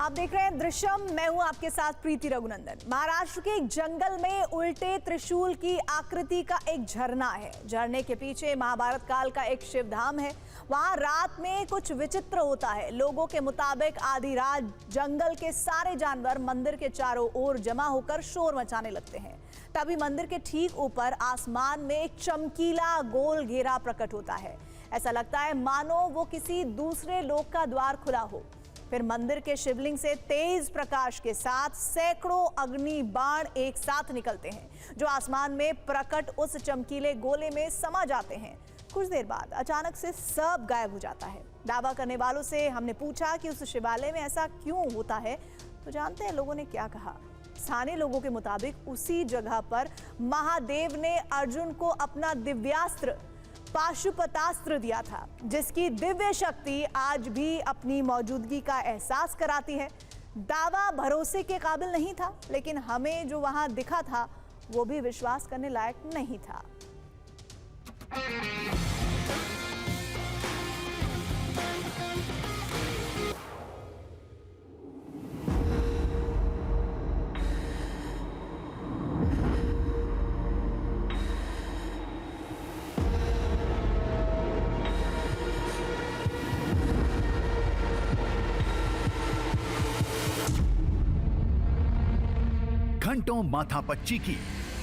आप देख रहे हैं दृश्यम, मैं हूं आपके साथ प्रीति रघुनंदन। महाराष्ट्र के एक जंगल में उल्टे त्रिशूल की आकृति का एक झरना है। झरने के पीछे महाभारत काल का एक शिवधाम है। वहां रात में कुछ विचित्र होता है। लोगों के मुताबिक आधी रात जंगल के सारे जानवर मंदिर के चारों ओर जमा होकर शोर मचाने लगते हैं। तभी मंदिर के ठीक ऊपर आसमान में एक चमकीला गोल घेरा प्रकट होता है। ऐसा लगता है मानो वो किसी दूसरे लोक का द्वार खुला हो। फिर मंदिर के शिवलिंग से तेज प्रकाश के साथ सैकड़ों अग्नि बाण एक साथ निकलते हैं, जो आसमान में प्रकट उस चमकीले गोले में समा जाते हैं। कुछ देर बाद अचानक से सब गायब हो जाता है। दावा करने वालों से हमने पूछा कि उस शिवालय में ऐसा क्यों होता है, तो जानते हैं लोगों ने क्या कहा। स्थानीय लोगों के मुताबिक उसी जगह पर महादेव ने अर्जुन को अपना दिव्यास्त्र पाशुपतास्त्र दिया था, जिसकी दिव्य शक्ति आज भी अपनी मौजूदगी का एहसास कराती है। दावा भरोसे के काबिल नहीं था, लेकिन हमें जो वहां दिखा था वो भी विश्वास करने लायक नहीं था। घंटों माथापच्ची की,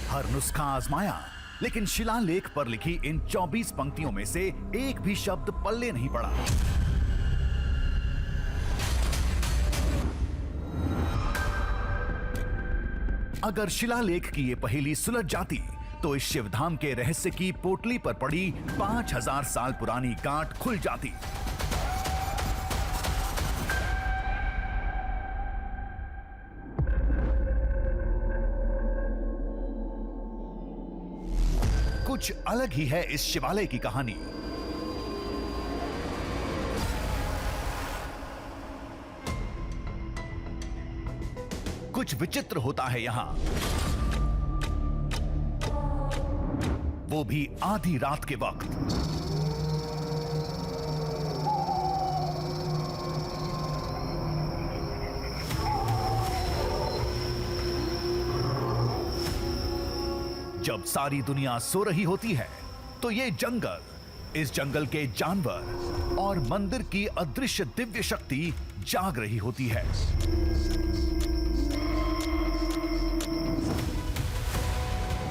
हर नुस्खा आजमाया, लेकिन शिलालेख पर लिखी इन 24 पंक्तियों में से एक भी शब्द पल्ले नहीं पड़ा। अगर शिलालेख की ये पहेली सुलझ जाती तो इस शिवधाम के रहस्य की पोटली पर पड़ी 5000 साल पुरानी गांठ खुल जाती। कुछ अलग ही है इस शिवालय की कहानी। कुछ विचित्र होता है यहां, वो भी आधी रात के वक्त। जब सारी दुनिया सो रही होती है तो ये जंगल, इस जंगल के जानवर और मंदिर की अदृश्य दिव्य शक्ति जाग रही होती है।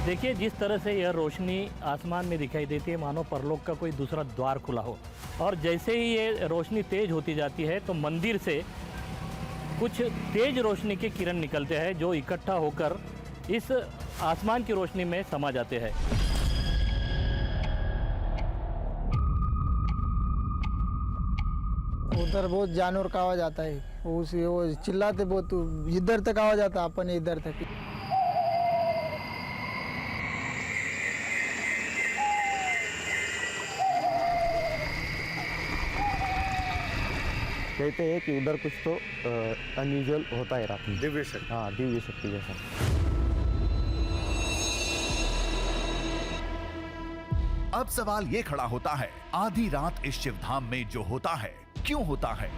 देखिए, जिस तरह से यह रोशनी आसमान में दिखाई देती है मानो परलोक का कोई दूसरा द्वार खुला हो, और जैसे ही ये रोशनी तेज होती जाती है तो मंदिर से कुछ तेज रोशनी के किरण निकलते हैं, जो इकट्ठा होकर इस आसमान की रोशनी में समा जाते हैं। उधर बहुत जानवर का आवाज आता है, वो चिल्लाते बहुत, इधर तक आवाज आता, अपन इधर तक। कहते हैं कि उधर कुछ तो अनयूजुअल होता है रात में। दिव्य शक्ति। हाँ, दिव्य शक्ति जैसा। अब सवाल ये खड़ा होता है, आधी रात इस शिवधाम में जो होता है क्यों होता है?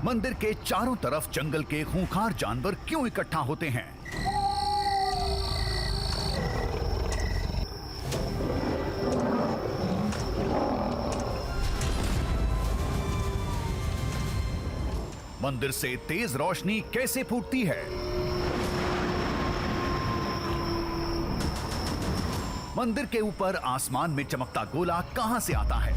मंदिर के चारों तरफ जंगल के खूंखार जानवर क्यों इकट्ठा होते हैं? मंदिर से तेज रोशनी कैसे फूटती है? मंदिर के ऊपर आसमान में चमकता गोला कहां से आता है?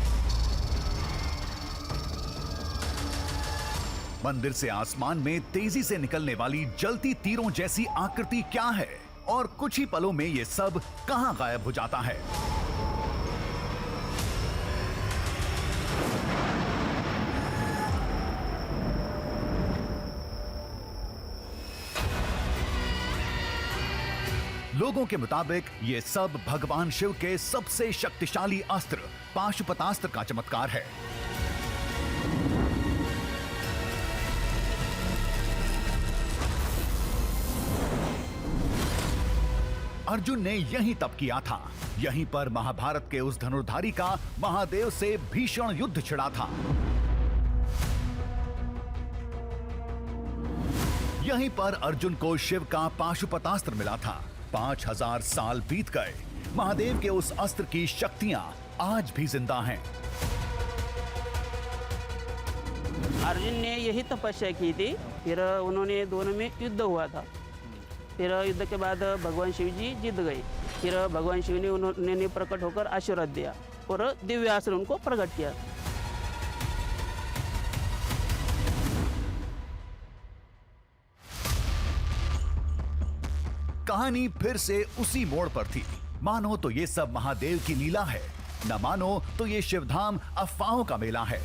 मंदिर से आसमान में तेजी से निकलने वाली जलती तीरों जैसी आकृति क्या है? और कुछ ही पलों में यह सब कहां गायब हो जाता है? लोगों के मुताबिक ये सब भगवान शिव के सबसे शक्तिशाली अस्त्र पाशुपतास्त्र का चमत्कार है। अर्जुन ने यही तप किया था। यहीं पर महाभारत के उस धनुर्धारी का महादेव से भीषण युद्ध छिड़ा था। यहीं पर अर्जुन को शिव का पाशुपतास्त्र मिला था। 5000 साल बीत गए, महादेव के उस अस्त्र की शक्तियां आज भी जिंदा हैं। अर्जुन ने यही तपस्या की थी, फिर उन्होंने दोनों में युद्ध हुआ था। फिर युद्ध के बाद भगवान शिव जी जीत गए। फिर भगवान शिव ने उन्होंने प्रकट होकर आशीर्वाद दिया और दिव्य अस्त्र उनको प्रकट किया। कहानी फिर से उसी मोड़ पर थी। मानो तो ये सब महादेव की लीला है, न मानो तो ये शिवधाम अफवाहों का मेला है।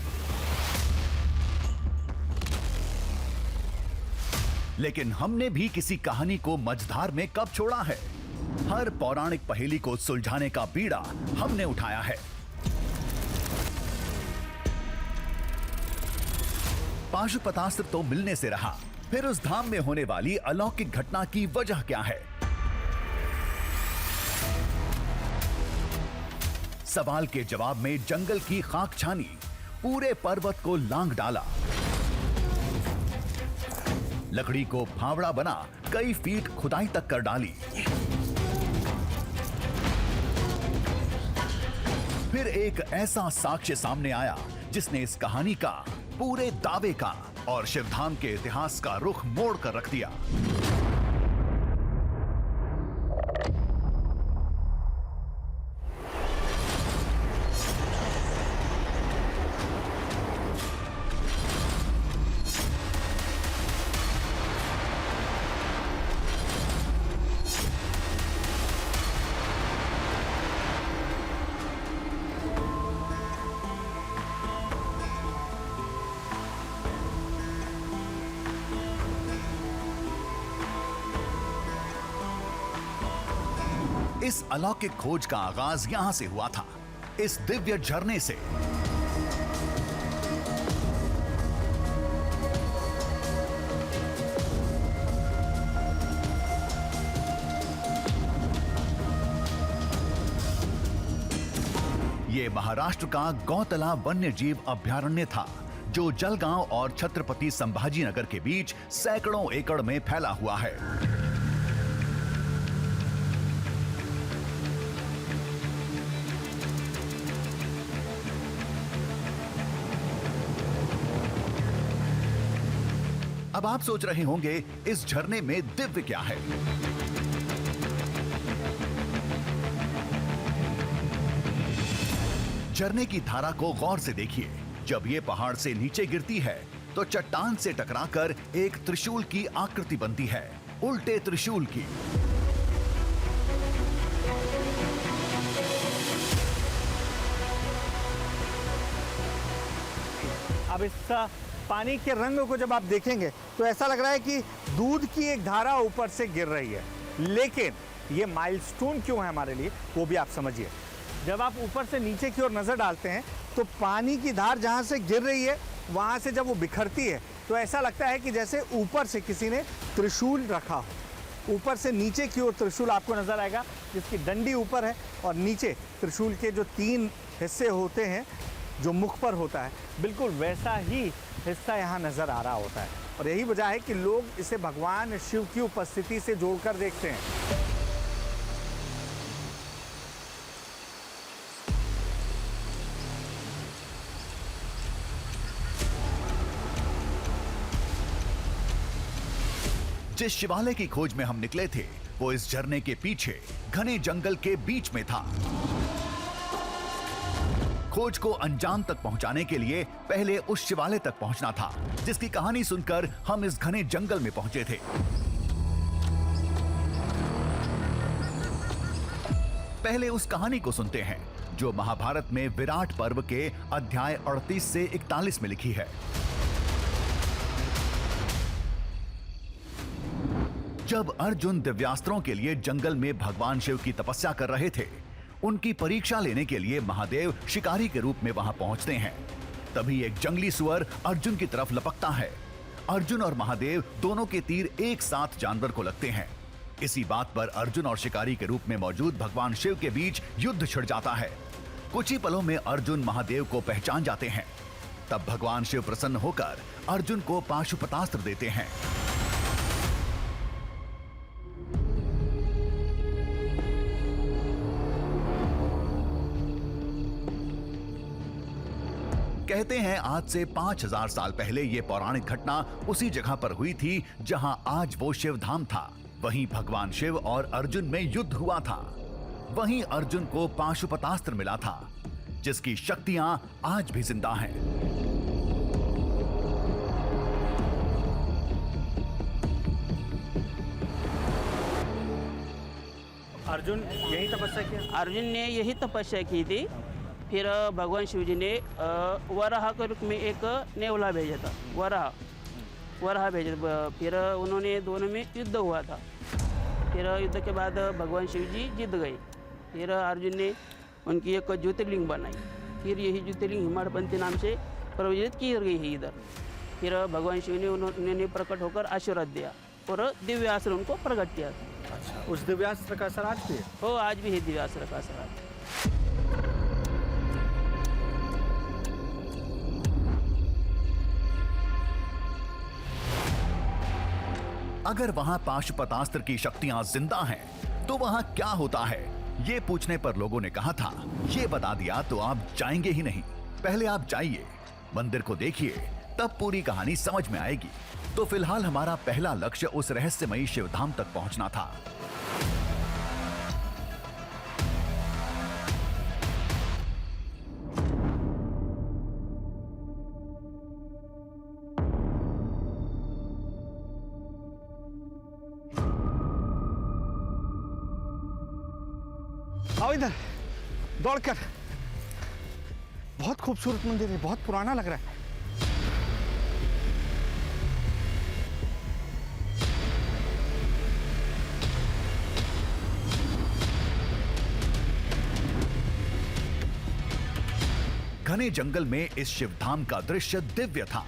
लेकिन हमने भी किसी कहानी को मझधार में कब छोड़ा है? हर पौराणिक पहेली को सुलझाने का बीड़ा हमने उठाया है। पाशुपतास्त्र तो मिलने से रहा, फिर उस धाम में होने वाली अलौकिक घटना की वजह क्या है? सवाल के जवाब में जंगल की खाक छानी, पूरे पर्वत को लांग डाला, लकड़ी को फावड़ा बना कई फीट खुदाई तक कर डाली। फिर एक ऐसा साक्ष्य सामने आया जिसने इस कहानी का, पूरे दावे का और शिवधाम के इतिहास का रुख मोड़ कर रख दिया। इस अलौकिक खोज का आगाज यहां से हुआ था, इस दिव्य झरने से। ये महाराष्ट्र का गौतला वन्यजीव अभयारण्य था, जो जलगांव और छत्रपति संभाजीनगर के बीच सैकड़ों एकड़ में फैला हुआ है। अब आप सोच रहे होंगे इस झरने में दिव्य क्या है? झरने की धारा को गौर से देखिए। जब ये पहाड़ से नीचे गिरती है तो चट्टान से टकराकर एक त्रिशूल की आकृति बनती है, उल्टे त्रिशूल की। अब इस पानी के रंग को जब आप देखेंगे तो ऐसा लग रहा है कि दूध की एक धारा ऊपर से गिर रही है। लेकिन ये माइलस्टोन क्यों है हमारे लिए, वो भी आप समझिए। जब आप ऊपर से नीचे की ओर नजर डालते हैं तो पानी की धार जहां से गिर रही है वहां से जब वो बिखरती है तो ऐसा लगता है कि जैसे ऊपर से किसी ने त्रिशूल रखा हो। ऊपर से नीचे की ओर त्रिशूल आपको नजर आएगा, जिसकी डंडी ऊपर है और नीचे त्रिशूल के जो 3 हिस्से होते हैं, जो मुख पर होता है, बिल्कुल वैसा ही हिस्सा यहाँ नजर आ रहा होता है। और यही वजह है कि लोग इसे भगवान शिव की उपस्थिति से जोड़कर देखते हैं। जिस शिवालय की खोज में हम निकले थे वो इस झरने के पीछे घने जंगल के बीच में था। खोज को अंजाम तक पहुंचाने के लिए पहले उस शिवालय तक पहुंचना था, जिसकी कहानी सुनकर हम इस घने जंगल में पहुंचे थे। पहले उस कहानी को सुनते हैं जो महाभारत में विराट पर्व के अध्याय 38 से 41 में लिखी है। जब अर्जुन दिव्यास्त्रों के लिए जंगल में भगवान शिव की तपस्या कर रहे थे, उनकी परीक्षा लेने के लिए महादेव शिकारी के रूप में वहां पहुंचते हैं। तभी एक जंगली सुअर अर्जुन की तरफ लपकता है। अर्जुन और महादेव दोनों के तीर एक साथ जानवर को लगते हैं। इसी बात पर अर्जुन और शिकारी के रूप में मौजूद भगवान शिव के बीच युद्ध छिड़ जाता है। कुछ ही पलों में अर्जुन महादेव को पहचान जाते हैं। तब भगवान शिव प्रसन्न होकर अर्जुन को पाशुपतास्त्र देते हैं। कहते हैं आज से 5000 साल पहले ये पौराणिक घटना उसी जगह पर हुई थी जहां आज वो शिव धाम था। वहीं भगवान शिव और अर्जुन में युद्ध हुआ था। वहीं अर्जुन को पाशुपतास्त्र मिला था, जिसकी शक्तियां आज भी जिंदा हैं। अर्जुन यही तपस्या किया? अर्जुन ने यही तपस्या की थी। फिर भगवान शिव जी ने वराह के रूप में एक नेवला भेजा था। वराह भेजा। फिर उन्होंने दोनों में युद्ध हुआ था। फिर युद्ध के बाद भगवान शिव जी जीत गए। फिर अर्जुन ने उनकी एक ज्योतिर्लिंग बनाई। फिर यही ज्योतिर्लिंग हिमाड़पंथी नाम से प्रवजित की गई है इधर। फिर भगवान शिव ने उन्होंने प्रकट होकर आशीर्वाद दिया और दिव्यास्त्र उनको प्रकट किया था। अच्छा, उस दिव्यास्त्र का असर आज भी है? हो, आज भी है दिव्यास्त्र का असर। अगर वहां पाशुपतास्त्र की शक्तियां जिंदा हैं, तो वहां क्या होता है? ये पूछने पर लोगों ने कहा था, ये बता दिया तो आप जाएंगे ही नहीं। पहले आप जाइए, मंदिर को देखिए, तब पूरी कहानी समझ में आएगी। तो फिलहाल हमारा पहला लक्ष्य उस रहस्यमयी शिवधाम तक पहुंचना था। आओ इधर, दौड़कर। बहुत खूबसूरत मंदिर है, बहुत पुराना लग रहा है। घने जंगल में इस शिवधाम का दृश्य दिव्य था।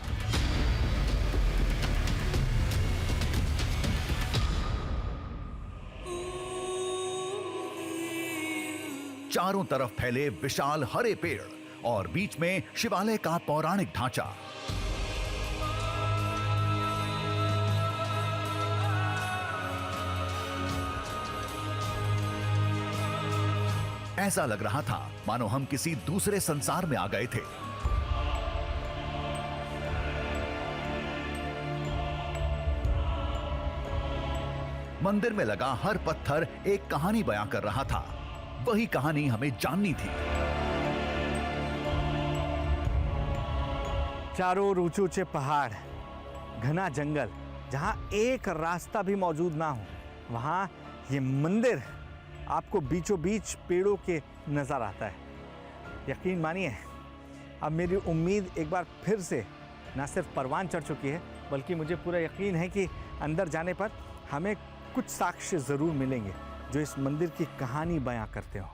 चारों तरफ फैले विशाल हरे पेड़ और बीच में शिवालय का पौराणिक ढांचा। ऐसा लग रहा था मानो हम किसी दूसरे संसार में आ गए थे। मंदिर में लगा हर पत्थर एक कहानी बयां कर रहा था। वही कहानी हमें जाननी थी। चारों ओर ऊंचे ऊंचे पहाड़, घना जंगल, जहां एक रास्ता भी मौजूद ना हो, वहां ये मंदिर आपको बीचों बीच पेड़ों के नजर आता है। यकीन मानिए, अब मेरी उम्मीद एक बार फिर से ना सिर्फ परवान चढ़ चुकी है, बल्कि मुझे पूरा यकीन है कि अंदर जाने पर हमें कुछ साक्ष्य जरूर मिलेंगे जो इस मंदिर की कहानी बयां करते हो।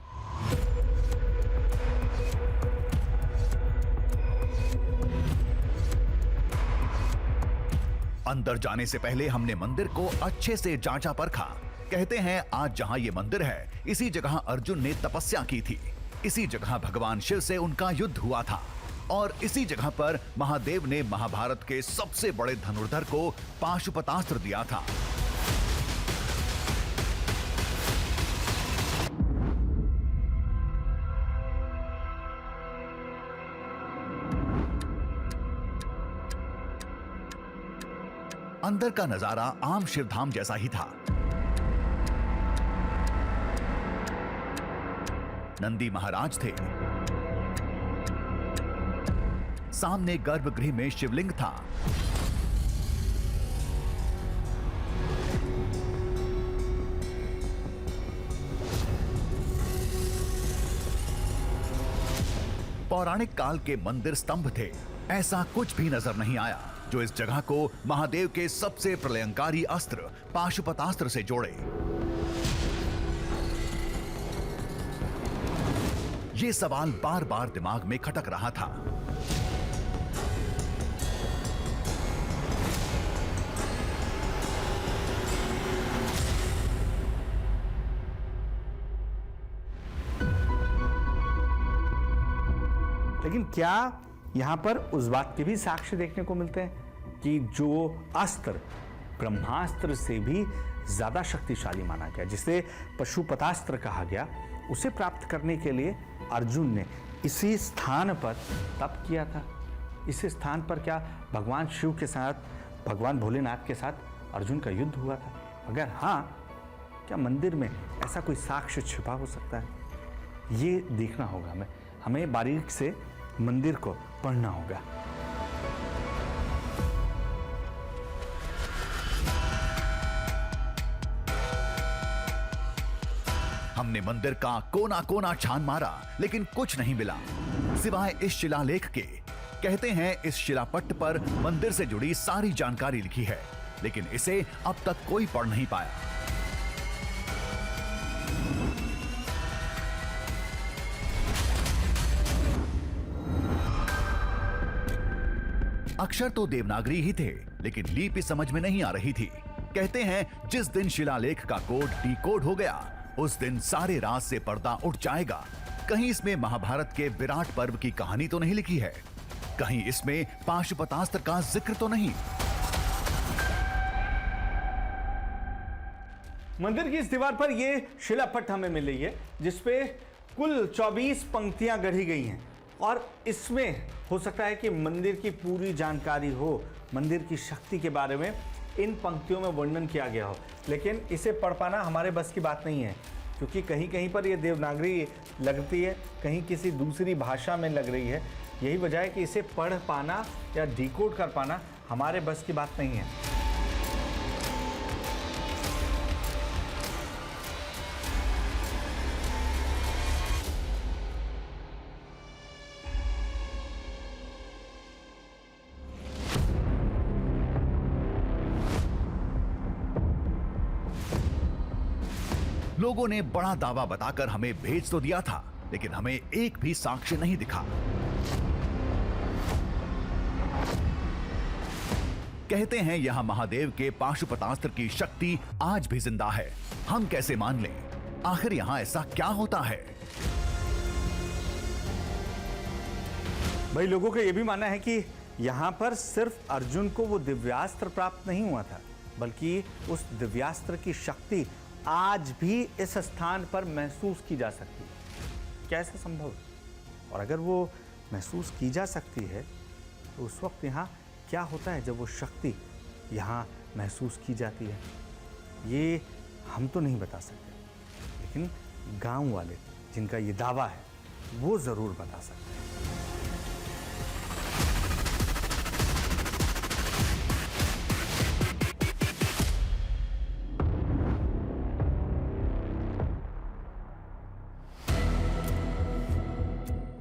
अंदर जाने से पहले हमने मंदिर को अच्छे से जांचा परखा। कहते हैं आज जहां ये मंदिर है, इसी जगह अर्जुन ने तपस्या की थी। इसी जगह भगवान शिव से उनका युद्ध हुआ था और इसी जगह पर महादेव ने महाभारत के सबसे बड़े धनुर्धर को पाशुपतास्त्र दिया था। अंदर का नजारा आम शिवधाम जैसा ही था। नंदी महाराज थे, सामने गर्भगृह में शिवलिंग था। पौराणिक काल के मंदिर स्तंभ थे। ऐसा कुछ भी नजर नहीं आया जो इस जगह को महादेव के सबसे प्रलयंकारी अस्त्र पाशुपतास्त्र से जोड़े। ये सवाल बार बार दिमाग में खटक रहा था। लेकिन क्या यहाँ पर उस बात के भी साक्ष्य देखने को मिलते हैं कि जो अस्त्र ब्रह्मास्त्र से भी ज्यादा शक्तिशाली माना गया, जिसे पशुपतास्त्र कहा गया, उसे प्राप्त करने के लिए अर्जुन ने इसी स्थान पर तप किया था। इस स्थान पर क्या भगवान शिव के साथ, भगवान भोलेनाथ के साथ अर्जुन का युद्ध हुआ था? अगर हाँ, क्या मंदिर में ऐसा कोई साक्ष्य छिपा हो सकता है? ये देखना होगा, हमें बारीक से मंदिर को पढ़ना होगा। हमने मंदिर का कोना कोना छान मारा, लेकिन कुछ नहीं मिला सिवाय इस शिलालेख के। कहते हैं इस शिलापट्ट पर मंदिर से जुड़ी सारी जानकारी लिखी है, लेकिन इसे अब तक कोई पढ़ नहीं पाया। अक्षर तो देवनागरी ही थे, लेकिन लिपि समझ में नहीं आ रही थी। कहते हैं जिस दिन शिलालेख का कोड डिकोड हो गया, उस दिन सारे राज से पर्दा उठ जाएगा। कहीं इसमें महाभारत के विराट पर्व की कहानी तो नहीं लिखी है, कहीं इसमें पाशुपतास्त्र का जिक्र तो नहीं। मंदिर की इस दीवार पर यह शिलापट्ट हमें मिल रही है, जिसपे कुल 24 पंक्तियां गढ़ी गई हैं और इसमें हो सकता है कि मंदिर की पूरी जानकारी हो, मंदिर की शक्ति के बारे में इन पंक्तियों में वर्णन किया गया हो, लेकिन इसे पढ़ पाना हमारे बस की बात नहीं है, क्योंकि कहीं कहीं पर यह देवनागरी लगती है, कहीं किसी दूसरी भाषा में लग रही है। यही वजह है कि इसे पढ़ पाना या डिकोड कर पाना हमारे बस की बात नहीं है। लोगों ने बड़ा दावा बताकर हमें भेज तो दिया था, लेकिन हमें एक भी साक्ष्य नहीं दिखा। कहते हैं यहां महादेव के पाशुपतास्त्र की शक्ति आज भी जिंदा है। हम कैसे मान लें? आखिर यहां ऐसा क्या होता है? भाई, लोगों का यह भी मानना है कि यहां पर सिर्फ अर्जुन को वो दिव्यास्त्र प्राप्त नहीं हुआ था, बल्कि उस दिव्यास्त्र की शक्ति आज भी इस स्थान पर महसूस की जा सकती है। क्या ऐसा संभव है? और अगर वो महसूस की जा सकती है, तो उस वक्त यहाँ क्या होता है जब वो शक्ति यहाँ महसूस की जाती है? ये हम तो नहीं बता सकते, लेकिन गांव वाले जिनका ये दावा है, वो ज़रूर बता सकते हैं।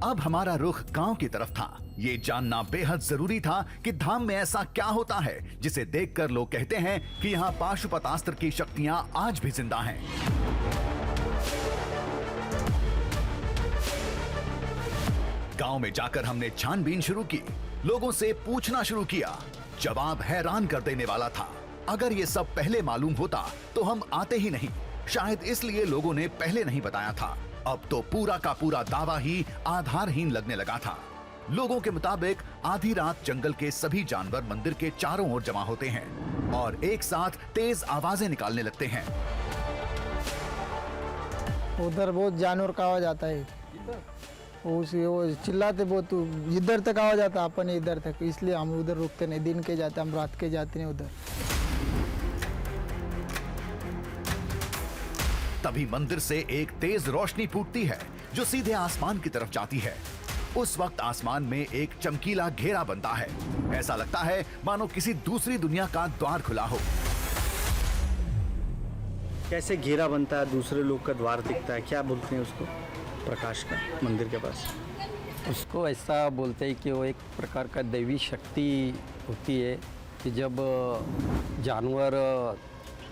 अब हमारा रुख गांव की तरफ था। ये जानना बेहद जरूरी था कि धाम में ऐसा क्या होता है जिसे देखकर लोग कहते हैं कि यहाँ पाशुपतास्त्र की शक्तियां आज भी जिंदा हैं। गांव में जाकर हमने छानबीन शुरू की, लोगों से पूछना शुरू किया। जवाब हैरान कर देने वाला था। अगर ये सब पहले मालूम होता तो हम आते ही नहीं। शायद इसलिए लोगों ने पहले नहीं बताया था। अब तो पूरा का पूरा दावा ही आधारहीन लगने लगा था। लोगों के मुताबिक आधी रात जंगल के सभी जानवर मंदिर के चारों ओर जमा होते हैं और एक साथ तेज आवाजें निकालने लगते हैं। उधर बहुत जानवर का आवाज आता है, वो चिल्लाते बहुत, इधर तक आवाज आता, अपन इधर तक, इसलिए हम उधर रुकते नहीं। दिन के जाते, हम रात के जाते नहीं उधर। तभी मंदिर से एक तेज रोशनी फूटती है जो सीधे आसमान की तरफ जाती है। उस वक्त आसमान में एक चमकीला घेरा बनता है। ऐसा लगता है मानो किसी दूसरी दुनिया का द्वार खुला हो। कैसे घेरा बनता है, दूसरे लोग का द्वार दिखता है, क्या बोलते हैं उसको? प्रकाश का मंदिर के पास उसको ऐसा बोलते हैं कि वो एक प्रकार का दैवी शक्ति होती है कि जब जानवर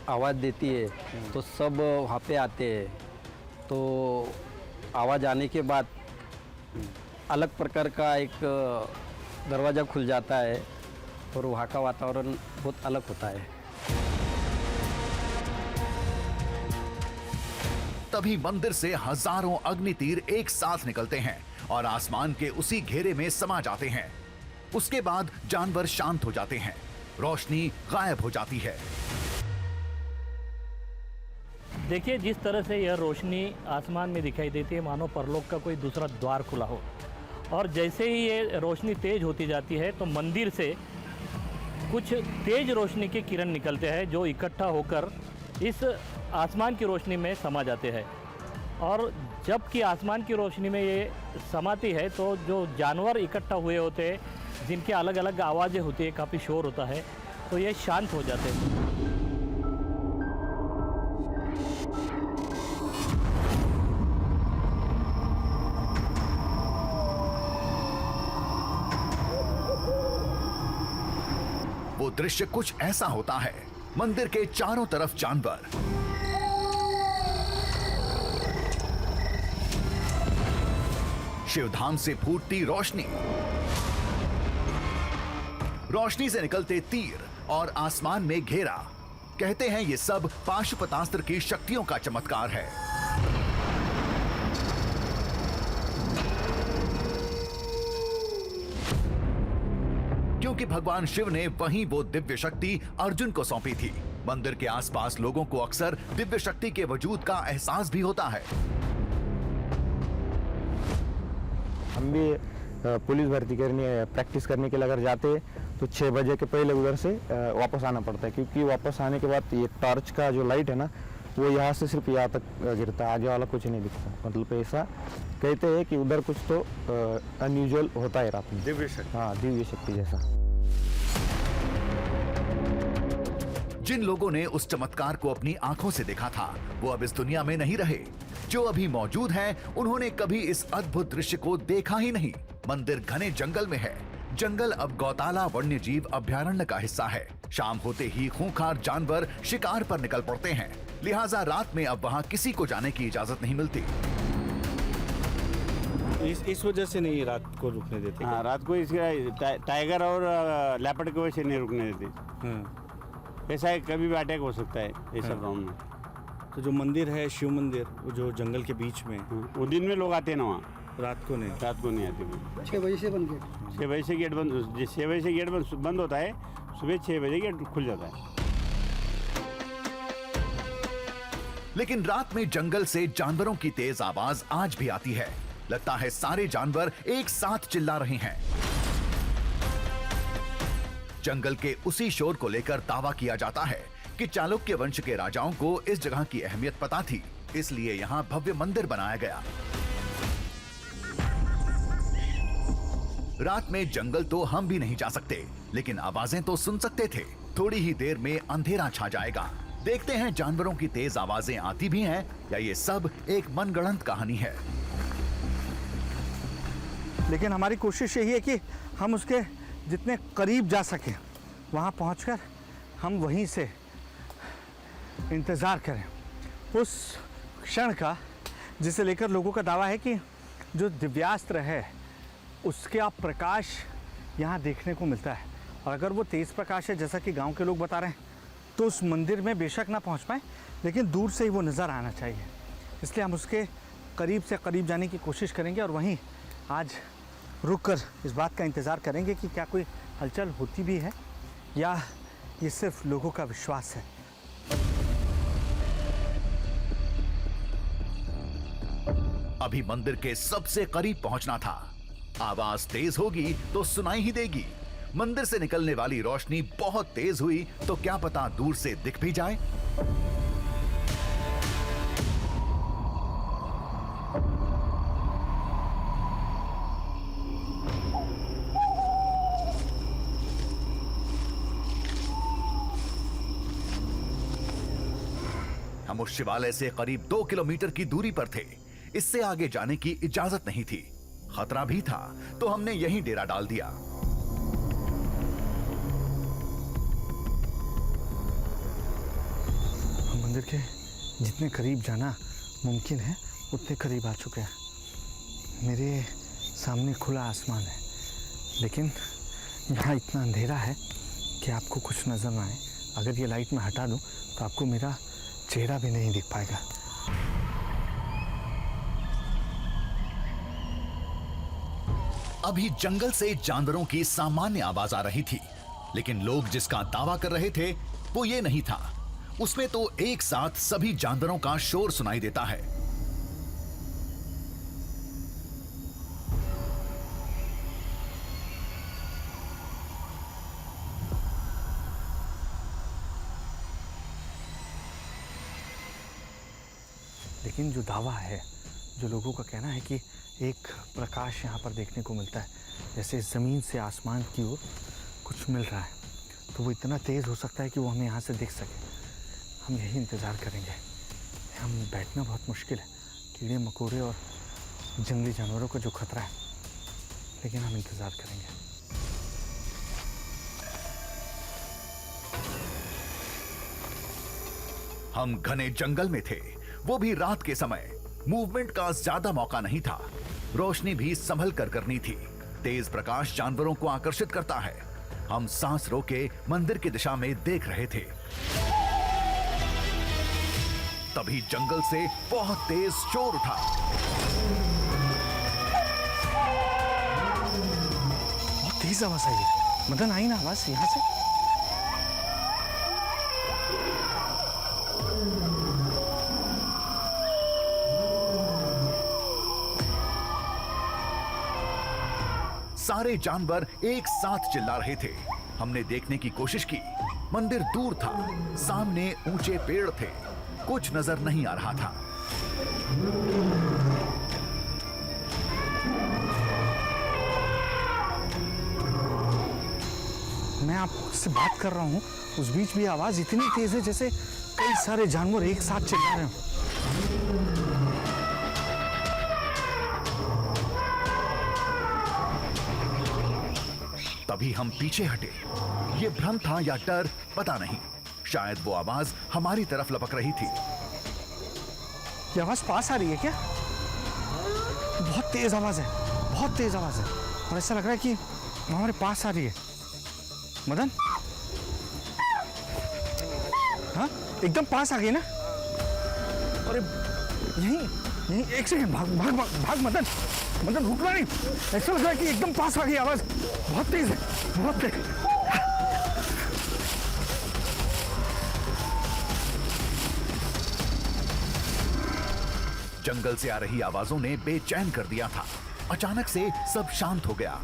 आवाज़ देती है तो सब वहाँ पे आते हैं। तो आवाज़ आने के बाद अलग प्रकार का एक दरवाज़ा खुल जाता है और वहाँ का वातावरण बहुत अलग होता है। तभी मंदिर से हजारों अग्नि तीर एक साथ निकलते हैं और आसमान के उसी घेरे में समा जाते हैं। उसके बाद जानवर शांत हो जाते हैं, रोशनी गायब हो जाती है। देखिए, जिस तरह से यह रोशनी आसमान में दिखाई देती है मानो परलोक का कोई दूसरा द्वार खुला हो, और जैसे ही ये रोशनी तेज होती जाती है तो मंदिर से कुछ तेज रोशनी के किरण निकलते हैं जो इकट्ठा होकर इस आसमान की रोशनी में समा जाते हैं। और जब कि आसमान की रोशनी में ये समाती है तो जो जानवर इकट्ठा हुए होते हैं, जिनकी अलग अलग आवाज़ें होती है, काफ़ी शोर होता है, तो ये शांत हो जाते हैं। वो दृश्य कुछ ऐसा होता है। मंदिर के चारों तरफ जानवर, शिवधाम से फूटती रोशनी, रोशनी से निकलते तीर और आसमान में घेरा। कहते हैं ये सब पाशुपतास्त्र की शक्तियों का चमत्कार है। क्योंकि भगवान शिव ने वहीं वो दिव्य शक्ति अर्जुन को सौंपी थी। मंदिर के आसपास लोगों को अक्सर दिव्य शक्ति के वजूद का एहसास भी होता है। हम भी पुलिस भर्ती करने प्रैक्टिस करने के लिए अगर जाते तो 6 बजे के पहले उधर से वापस आना पड़ता है, क्योंकि वापस आने के बाद ये टॉर्च का जो लाइट है ना, वो यहाँ से सिर्फ यहाँ तक गिरता है, आगे वाला कुछ नहीं दिखता। मतलब ऐसा कहते हैं कि उधर कुछ तो अनयूजुअल होता है रात में। दिव्य शक्ति। हाँ, दिव्य शक्ति जैसा। जिन लोगों ने उस चमत्कार को अपनी आंखों से देखा था वो अब इस दुनिया में नहीं रहे। जो अभी मौजूद हैं, उन्होंने कभी इस अद्भुत दृश्य को देखा ही नहीं। मंदिर घने जंगल में है। जंगल अब गौताला वन्य जीव अभयारण्य का हिस्सा है। शाम होते ही खूंखार जानवर शिकार पर निकल पड़ते हैं, लिहाजा रात में अब वहाँ किसी को जाने की इजाजत नहीं मिलती। इस वजह से नहीं रात को रुकने देते। हाँ, रात को इसका टाइगर और लेपर्ड की वजह से नहीं रुकने देते। ऐसा है, कभी भी अटैक हो सकता है ऐसा गाँव में। तो जो मंदिर है शिव मंदिर, वो जो जंगल के बीच में, वो दिन में लोग आते हैं ना वहाँ, रात को नहीं। रात को नहीं आते। 6 बजे से बंद गेट। 6 बजे से गेट बंद, 6 बजे से गेट बंद होता है, सुबह 6 बजे गेट खुल जाता है। लेकिन रात में जंगल से जानवरों की तेज आवाज आज भी आती है। लगता है सारे जानवर एक साथ चिल्ला रहे हैं। जंगल के उसी शोर को लेकर दावा किया जाता है कि चालुक्य वंश के राजाओं को इस जगह की अहमियत पता थी, इसलिए यहाँ भव्य मंदिर बनाया गया। रात में जंगल तो हम भी नहीं जा सकते, लेकिन आवाजें तो सुन सकते थे। थोड़ी ही देर में अंधेरा छा जाएगा। देखते हैं जानवरों की तेज आवाजें आती भी हैं या ये सब एक मनगढ़ंत कहानी है। लेकिन हमारी कोशिश यही है कि हम उसके जितने करीब जा सकें, वहाँ पहुँचकर हम वहीं से इंतज़ार करें उस क्षण का जिसे लेकर लोगों का दावा है कि जो दिव्यास्त्र है उसके आप प्रकाश यहाँ देखने को मिलता है। और अगर वो तेज़ प्रकाश है जैसा कि गांव के लोग बता रहे हैं, तो उस मंदिर में बेशक ना पहुँच पाए, लेकिन दूर से ही वो नज़र आना चाहिए। इसलिए हम उसके करीब से करीब जाने की कोशिश करेंगे और वहीं आज रुककर इस बात का इंतज़ार करेंगे कि क्या कोई हलचल होती भी है या ये सिर्फ लोगों का विश्वास है। अभी मंदिर के सबसे करीब पहुंचना था। आवाज तेज होगी तो सुनाई ही देगी। मंदिर से निकलने वाली रोशनी बहुत तेज हुई तो क्या पता दूर से दिख भी जाए। हम उस शिवालय से करीब 2 किलोमीटर की दूरी पर थे। इससे आगे जाने की इजाजत नहीं थी। खतरा भी था, तो हमने यहीं डेरा डाल दिया। हम मंदिर के जितने करीब जाना मुमकिन है उतने करीब आ चुके हैं। मेरे सामने खुला आसमान है, लेकिन यहाँ इतना अंधेरा है कि आपको कुछ नज़र ना आए। अगर ये लाइट मैं हटा दूँ तो आपको मेरा चेहरा भी नहीं दिख पाएगा। अभी जंगल से जानवरों की सामान्य आवाज आ रही थी, लेकिन लोग जिसका दावा कर रहे थे वो ये नहीं था। उसमें तो एक साथ सभी जानवरों का शोर सुनाई देता है। लेकिन जो दावा है, जो लोगों का कहना है कि एक प्रकाश यहाँ पर देखने को मिलता है, जैसे ज़मीन से आसमान की ओर कुछ मिल रहा है, तो वो इतना तेज़ हो सकता है कि वो हमें यहाँ से दिख सके। हम यही इंतज़ार करेंगे। हम बैठना बहुत मुश्किल है, कीड़े मकोड़े और जंगली जानवरों का जो खतरा है, लेकिन हम इंतज़ार करेंगे। हम घने जंगल में थे, वो भी रात के समय। मूवमेंट का ज्यादा मौका नहीं था, रोशनी भी संभल कर करनी थी। तेज प्रकाश जानवरों को आकर्षित करता है। हम सांस रोके मंदिर की दिशा में देख रहे थे, तभी जंगल से बहुत तेज शोर उठा। बहुत तेज आवाज आई है। मदन, आई ना आवाज यहाँ से? सारे जानवर एक साथ चिल्ला रहे थे। हमने देखने की कोशिश की। मंदिर दूर था, सामने ऊंचे पेड़ थे, कुछ नजर नहीं आ रहा था। मैं आपसे बात कर रहा हूँ, उस बीच भी आवाज इतनी तेज है जैसे कई सारे जानवर एक साथ चिल्ला रहे हो। तभी हम पीछे हटे। ये भ्रम था या डर, पता नहीं। शायद वो आवाज हमारी तरफ लपक रही थी। ये आवाज पास आ रही है क्या? बहुत तेज आवाज है, बहुत तेज आवाज है, और ऐसा लग रहा है कि हमारे पास आ रही है। मदन, हाँ, एकदम पास आ गई ना? अरे यहीं एक सेकंड, भाग भाग भाग भाग मदन, मदन रुकना नहीं। ऐसा लग रहा है कि एकदम पास आ गई आवाज। बहुत तेज है, बहुत तेज। जंगल से आ रही आवाजों ने बेचैन कर दिया था। अचानक से सब शांत हो गया।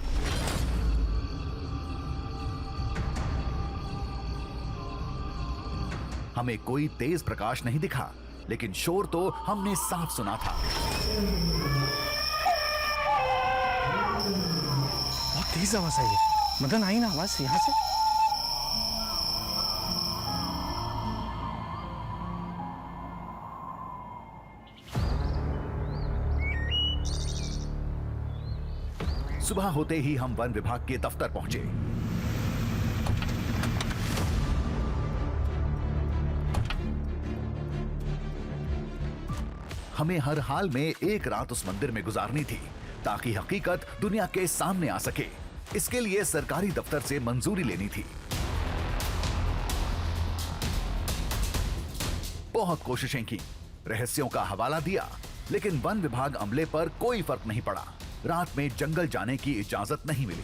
हमें कोई तेज प्रकाश नहीं दिखा, लेकिन शोर तो हमने साफ सुना था। बहुत तेज आवाज आई है। मदन, आई ना आवाज यहां से? सुबह होते ही हम वन विभाग के दफ्तर पहुंचे। हमें हर हाल में एक रात उस मंदिर में गुजारनी थी, ताकि हकीकत दुनिया के सामने आ सके। इसके लिए सरकारी दफ्तर से मंजूरी लेनी थी। बहुत कोशिशें की, रहस्यों का हवाला दिया, लेकिन वन विभाग अमले पर कोई फर्क नहीं पड़ा। रात में जंगल जाने की इजाजत नहीं मिली।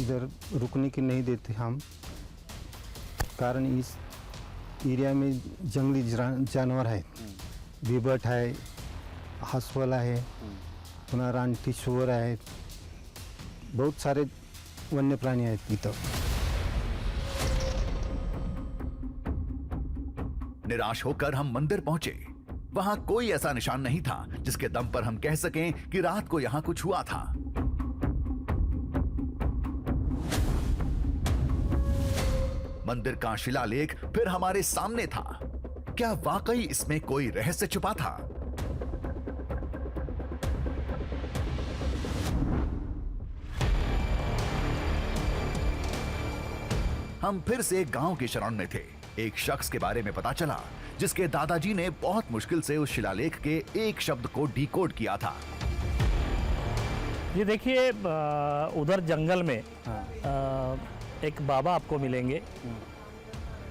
इधर रुकने की नहीं देते हम, कारण इस एरिया में जंगली जानवर है। बिबट है, हंसवाला है, पुन्हा रानटी शुअर है, बहुत सारे वन्य प्राणी आहेत इथं। निराश होकर हम मंदिर पहुंचे। वहां कोई ऐसा निशान नहीं था जिसके दम पर हम कह सकें कि रात को यहां कुछ हुआ था। मंदिर का शिलालेख फिर हमारे सामने था। क्या वाकई इसमें कोई रहस्य छुपा था? हम फिर से गांव के शरण में थे। एक शख्स के बारे में पता चला जिसके दादाजी ने बहुत मुश्किल से उस शिलालेख के एक शब्द को डिकोड किया था। ये देखिए, उधर जंगल में एक बाबा आपको मिलेंगे।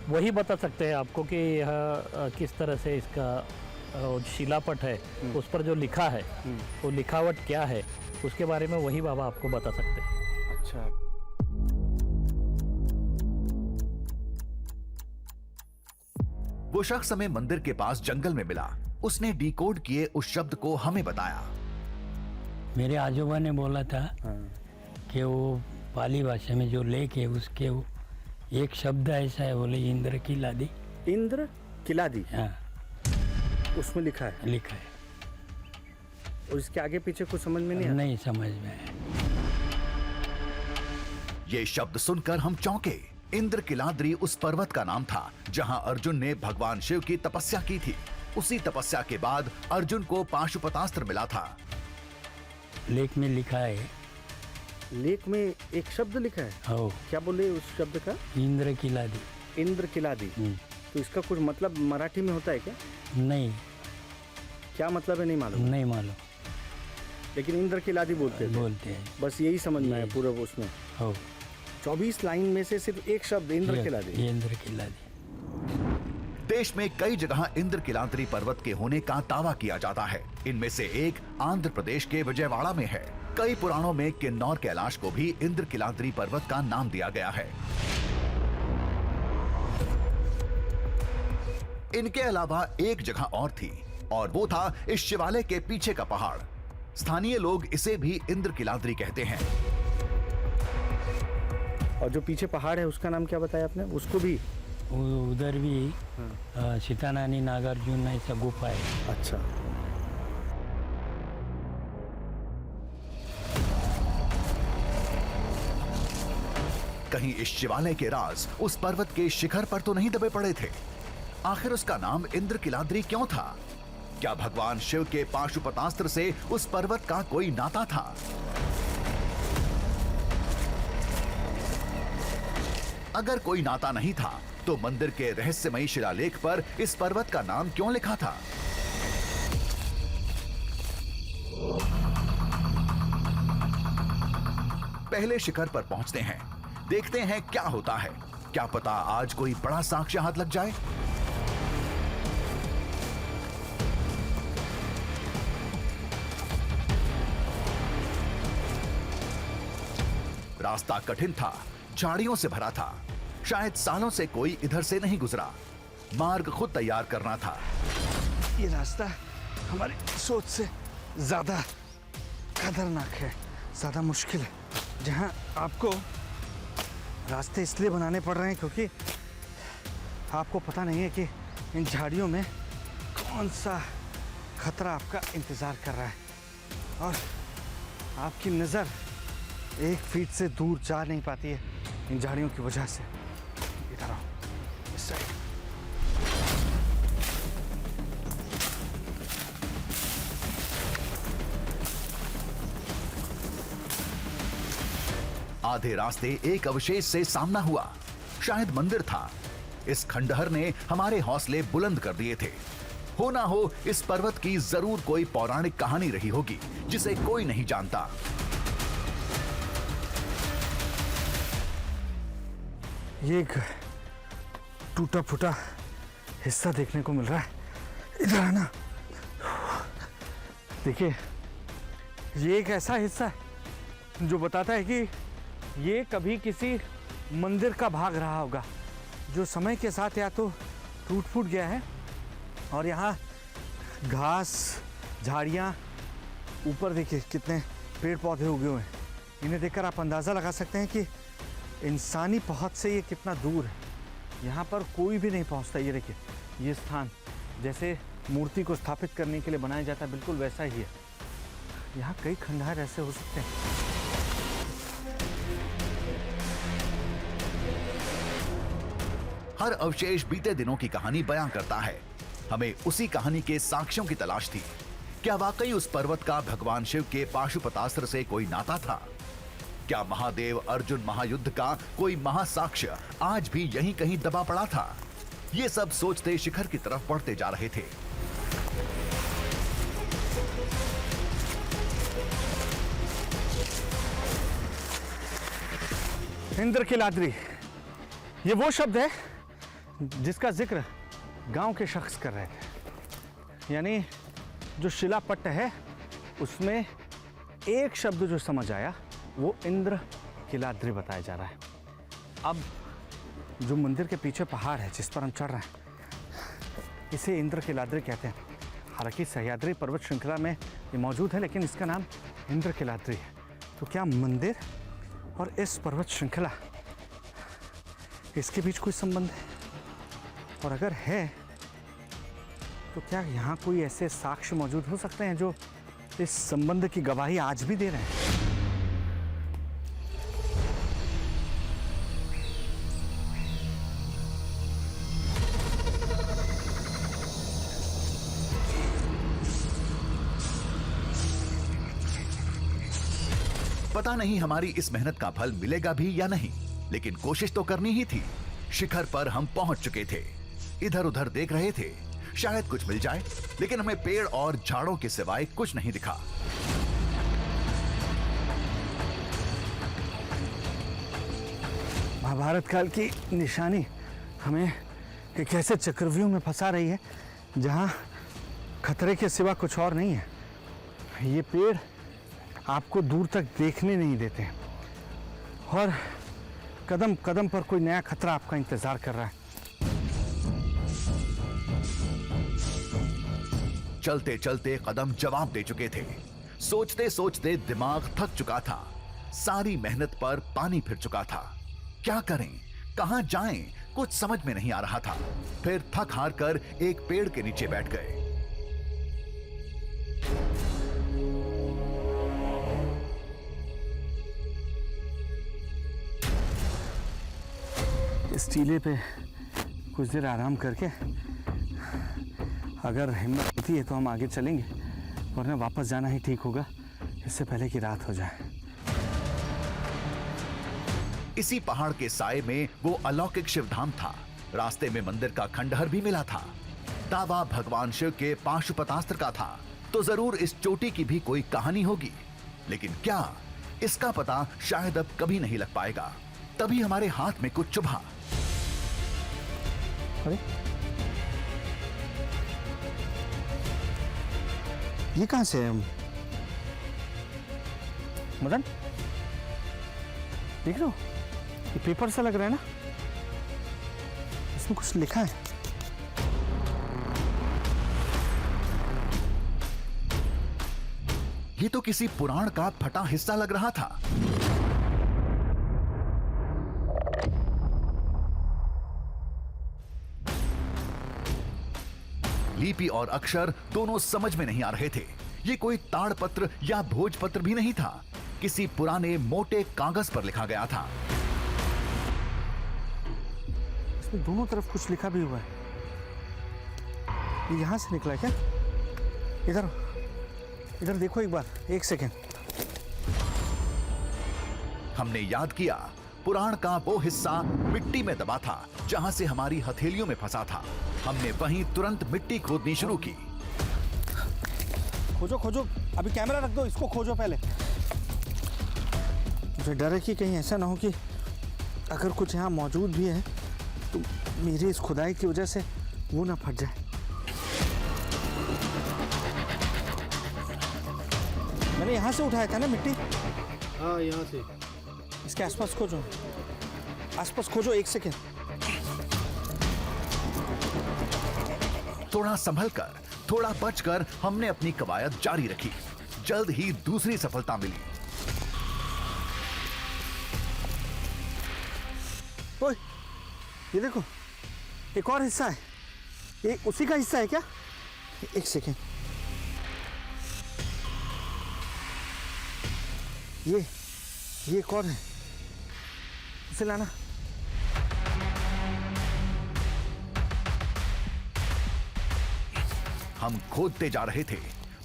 वही बता सकते हैं आपको कि यह किस तरह से इसका शिलापट है उस पर जो लिखा है वो लिखावट क्या है उसके बारे में वही बाबा आपको बता सकते हैं। अच्छा, वो शख्स हमें मंदिर के पास जंगल में मिला। उसने डिकोड किए उस शब्द को हमें बताया। मेरे आजोबा ने बोला था कि वो पाली भाषा में जो लेख है उसके वो एक शब्द ऐसा है, बोले इंद्र की लादी। इंद्र किलादी, हाँ उसमें लिखा है। लिखा है, और इसके आगे पीछे कुछ समझ में नहीं आता। नहीं समझ में आया। ये शब्द सुनकर हम चौंके। इंद्र किलाद्री उस पर्वत का नाम था जहां अर्जुन ने भगवान शिव की तपस्या की थी। उसी तपस्या के बाद अर्जुन को पाशुपतास्त्र मिला था। लेख में लिखा है, लेख में एक शब्द लिखा है। हो क्या बोले उस शब्द का? इंद्र की लादी। इंद्र किलादी। तो इसका कुछ मतलब मराठी में होता है क्या? नहीं, क्या मतलब है नहीं मालूम, नहीं मालूम, लेकिन इंद्र किलादी बोलते थे। बोलते हैं। बस यही समझ में आया ये। पूरा उसमें। हो 24 लाइन में से सिर्फ एक शब्द इंद्र किलादी। ये इंद्र की लादी। देश में कई जगह इंद्र किलाद्री पर्वत के होने का दावा किया जाता है। इनमें से एक आंध्र प्रदेश के विजयवाड़ा में है। कई पुराणों में किन्नौर कैलाश को भी इंद्र किलाद्री पर्वत का नाम दिया गया है। इनके अलावा एक जगह और थी और वो था इस शिवालय के पीछे का पहाड़। स्थानीय लोग इसे भी इंद्र किलाद्री कहते हैं। और जो पीछे पहाड़ है उसका नाम क्या बताया आपने? उसको भी उधर भी सीतानानी नागार्जुन ऐसा गुफा है। अच्छा, कहीं इस शिवालय के राज उस पर्वत के शिखर पर तो नहीं दबे पड़े थे? आखिर उसका नाम इंद्र किलाद्री क्यों था? क्या भगवान शिव के पाशुपतास्त्र से उस पर्वत का कोई नाता था? अगर कोई नाता नहीं था तो मंदिर के रहस्यमयी शिलालेख पर इस पर्वत का नाम क्यों लिखा था? पहले शिखर पर पहुंचते हैं, देखते हैं क्या होता है। क्या पता आज कोई बड़ा साक्ष्य हाथ लग जाए। रास्ता कठिन था, झाड़ियों से भरा था। शायद सालों से कोई इधर से नहीं गुजरा। मार्ग खुद तैयार करना था। ये रास्ता हमारी सोच से ज़्यादा खतरनाक है, ज़्यादा मुश्किल है। जहाँ आपको रास्ते इसलिए बनाने पड़ रहे हैं क्योंकि आपको पता नहीं है कि इन झाड़ियों में कौन सा खतरा आपका इंतज़ार कर रहा है, और आपकी नज़र 1 फीट से दूर जा नहीं पाती है इन झाड़ियों की वजह से। इधर आओ, इस साइड। आधे रास्ते एक अवशेष से सामना हुआ। शायद मंदिर था। इस खंडहर ने हमारे हौसले बुलंद कर दिए थे। हो ना हो इस पर्वत की जरूर कोई पौराणिक कहानी रही होगी जिसे कोई नहीं जानता। ये एक टूटा फूटा हिस्सा देखने को मिल रहा है। इधर आना। देखिए, ये एक ऐसा हिस्सा है जो बताता है कि ये कभी किसी मंदिर का भाग रहा होगा, जो समय के साथ या तो टूट फूट गया है, और यहाँ घास, झाड़ियाँ, ऊपर देखिए कितने पेड़ पौधे उगे हुए हैं। इन्हें देखकर आप अंदाज़ा लगा सकते हैं कि इंसानी पहुँच से ये कितना दूर है। यहाँ पर कोई भी नहीं पहुँचता। ये देखिए, ये स्थान जैसे मूर्ति को स्थापित करने के लिए बनाया जाता है, बिल्कुल वैसा ही है। यहाँ कई खंडहर ऐसे हो सकते हैं। हर अवशेष बीते दिनों की कहानी बयां करता है। हमें उसी कहानी के साक्ष्यों की तलाश थी। क्या वाकई उस पर्वत का भगवान शिव के पाशुपतास्त्र से कोई नाता था? क्या महादेव अर्जुन महायुद्ध का कोई महासाक्ष्य आज भी यहीं कहीं दबा पड़ा था? ये सब सोचते शिखर की तरफ बढ़ते जा रहे थे। इंद्र किलाद्री, ये वो शब्द है जिसका जिक्र गांव के शख्स कर रहे थे। यानी जो शिलापट्ट है उसमें एक शब्द जो समझ आया वो इंद्र किलाद्रि बताया जा रहा है। अब जो मंदिर के पीछे पहाड़ है जिस पर हम चढ़ रहे हैं इसे इंद्र किलाद्रि कहते हैं। हालांकि सह्याद्री पर्वत श्रृंखला में ये मौजूद है लेकिन इसका नाम इंद्र किलाद्रि है। तो क्या मंदिर और इस पर्वत श्रृंखला इसके बीच कोई संबंध है? और अगर है तो क्या यहाँ कोई ऐसे साक्ष्य मौजूद हो सकते हैं जो इस संबंध की गवाही आज भी दे रहे हैं? पता नहीं हमारी इस मेहनत का फल मिलेगा भी या नहीं, लेकिन कोशिश तो करनी ही थी। शिखर पर हम पहुंच चुके थे। इधर उधर देख रहे थे, शायद कुछ मिल जाए, लेकिन हमें पेड़ और झाड़ों के सिवाय कुछ नहीं दिखा। महाभारत काल की निशानी हमें एक ऐसे चक्रव्यूह में फंसा रही है जहां खतरे के सिवा कुछ और नहीं है। ये पेड़ आपको दूर तक देखने नहीं देते हैं और कदम कदम पर कोई नया खतरा आपका इंतजार कर रहा है। चलते चलते कदम जवाब दे चुके थे। सोचते सोचते दिमाग थक चुका था। सारी मेहनत पर पानी फिर चुका था। क्या करें, कहां जाएं, कुछ समझ में नहीं आ रहा था। फिर थक हार कर एक पेड़ के नीचे बैठ गए। इस टीले पे कुछ देर आराम करके अगर हिम्मत होती है तो हम आगे चलेंगे, वरना वापस जाना ही ठीक होगा, इससे पहले कि रात हो जाए। इसी पहाड़ के साए में वो अलौकिक शिवधाम था। रास्ते में मंदिर का खंडहर भी मिला था। दावा भगवान शिव के पाशुपतास्त्र का था, तो जरूर इस चोटी की भी कोई कहानी होगी। लेकिन क्या, इसका पता शायद अब कभी नहीं लग पाएगा। तभी हमारे हाथ में कुछ चुभा। अरे ये कहां से है? मदन, देख रहे हो, ये पेपर सा लग रहा है ना, इसमें कुछ लिखा है। ये तो किसी पुराण का फटा हिस्सा लग रहा था। लिपि और अक्षर दोनों समझ में नहीं आ रहे थे। ये कोई ताड़पत्र या भोजपत्र भी नहीं था, किसी पुराने मोटे कागज पर लिखा गया था। इसमें दोनों तरफ कुछ लिखा भी हुआ है। ये यहां से निकला है क्या? इधर इधर देखो एक बार, एक सेकेंड। हमने याद किया, पुराण का वो हिस्सा मिट्टी में दबा था जहां से हमारी हथेलियों में फंसा था। हमने वहीं तुरंत मिट्टी खोदनी शुरू की। खोजो खोजो, अभी कैमरा रख दो, इसको खोजो पहले। मुझे डर है कि कहीं ऐसा ना हो कि अगर कुछ यहाँ मौजूद भी है तो मेरी इस खुदाई की वजह से वो ना फट जाए। मैंने यहाँ से उठाया था ना मिट्टी? हाँ, यहाँ से। इसके आसपास खोजो, आसपास खोजो, एक सेकेंड। थोड़ा संभल कर, थोड़ा बचकर हमने अपनी कवायद जारी रखी। जल्द ही दूसरी सफलता मिली। ओए, ये देखो, एक और हिस्सा है। ये उसी का हिस्सा है क्या? एक सेकेंड। ये एक और है, उसे लाना। हम खोदते जा रहे थे।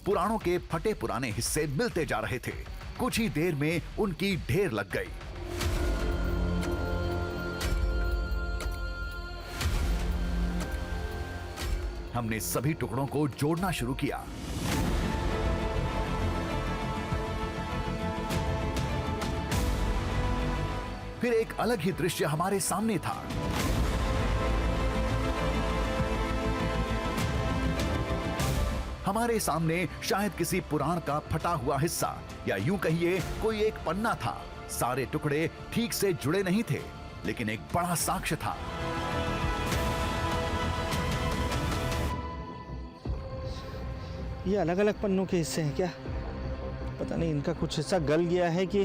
पुराणों के फटे पुराने हिस्से मिलते जा रहे थे। कुछ ही देर में उनकी ढेर लग गई। हमने सभी टुकड़ों को जोड़ना शुरू किया। फिर एक अलग ही दृश्य हमारे सामने था। हमारे सामने शायद किसी पुराण का फटा हुआ हिस्सा या यूं कहिए कोई एक पन्ना था। सारे टुकड़े ठीक से जुड़े नहीं थे, लेकिन एक बड़ा साक्ष्य था। ये अलग अलग पन्नों के हिस्से हैं क्या? पता नहीं इनका कुछ हिस्सा गल गया है कि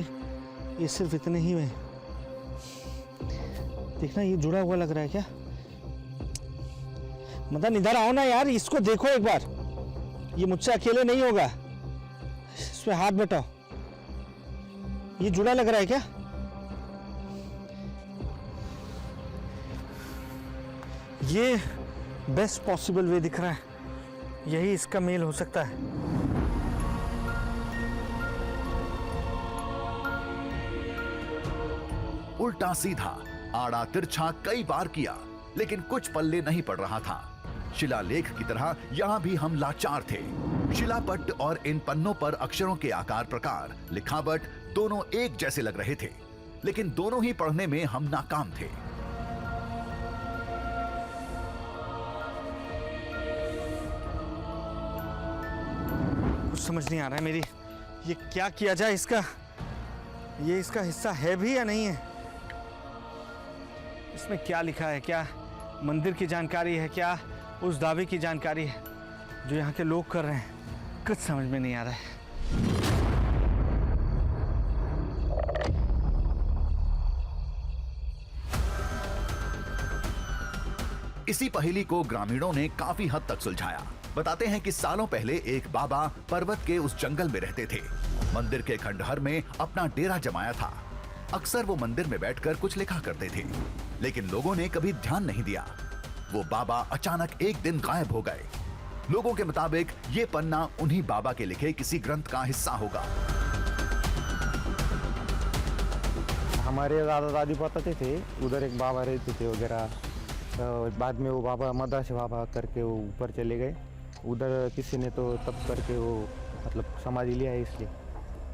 ये सिर्फ इतने ही में। देखना ये जुड़ा हुआ लग रहा है क्या? मदन इधर आओ ना यार, इसको देखो एक बार। ये मुझसे अकेले नहीं होगा, इसमें हाथ बटाओ। ये जुड़ा लग रहा है क्या? ये बेस्ट पॉसिबल वे दिख रहा है, यही इसका मेल हो सकता है। उल्टा सीधा आड़ा तिरछा कई बार किया, लेकिन कुछ पल्ले नहीं पड़ रहा था। शिलालेख की तरह यहाँ भी हम लाचार थे। शिलापट्ट और इन पन्नों पर अक्षरों के आकार प्रकार, लिखावट दोनों एक जैसे लग रहे थे, लेकिन दोनों ही पढ़ने में हम नाकाम थे। कुछ समझ नहीं आ रहा है मेरी, ये क्या किया जाए इसका? ये इसका हिस्सा है भी या नहीं है? इसमें क्या लिखा है? क्या मंदिर की जानकारी है, क्या उस दावे की जानकारी है जो यहाँ के लोग कर रहे हैं? कुछ समझ में नहीं आ रहा है। इसी पहेली को ग्रामीणों ने काफी हद तक सुलझाया। बताते हैं कि सालों पहले एक बाबा पर्वत के उस जंगल में रहते थे। मंदिर के खंडहर में अपना डेरा जमाया था। अक्सर वो मंदिर में बैठकर कुछ लिखा करते थे, लेकिन लोगों ने कभी ध्यान नहीं दिया। वो बाबा अचानक एक दिन गायब हो गए। लोगों के मुताबिक ये पन्ना उन्हीं बाबा के लिखे किसी ग्रंथ का हिस्सा होगा। हमारे दादा दादी बताते थे उधर एक बाबा रहते थे वगैरह। बाद में वो बाबा मद्रास बाबा करके वो ऊपर चले गए। उधर किसी ने तो तप करके वो मतलब समाधि लिया है इसलिए।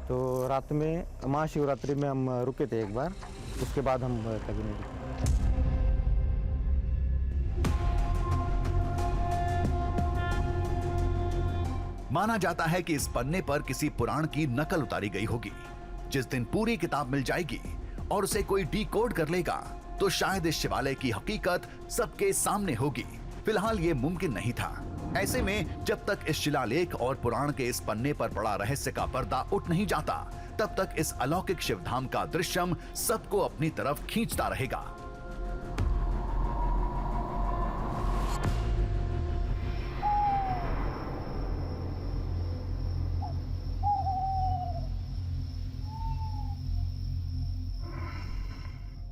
तो रात में महाशिवरात्रि में हम रुके थे एक बार, उसके बाद हम कभी नहीं रुके। माना जाता है कि इस पन्ने पर किसी पुराण की नकल उतारी गई होगी। जिस दिन पूरी किताब मिल जाएगी और उसे कोई डिकोड कर लेगा, तो शायद इस शिवालय की हकीकत सबके सामने होगी। फिलहाल ये मुमकिन नहीं था। ऐसे में जब तक इस शिलालेख और पुराण के इस पन्ने पर पड़ा रहस्य का पर्दा उठ नहीं जाता, तब तक इस अलौकिक शिवधाम का दृश्यम सबको अपनी तरफ खींचता रहेगा।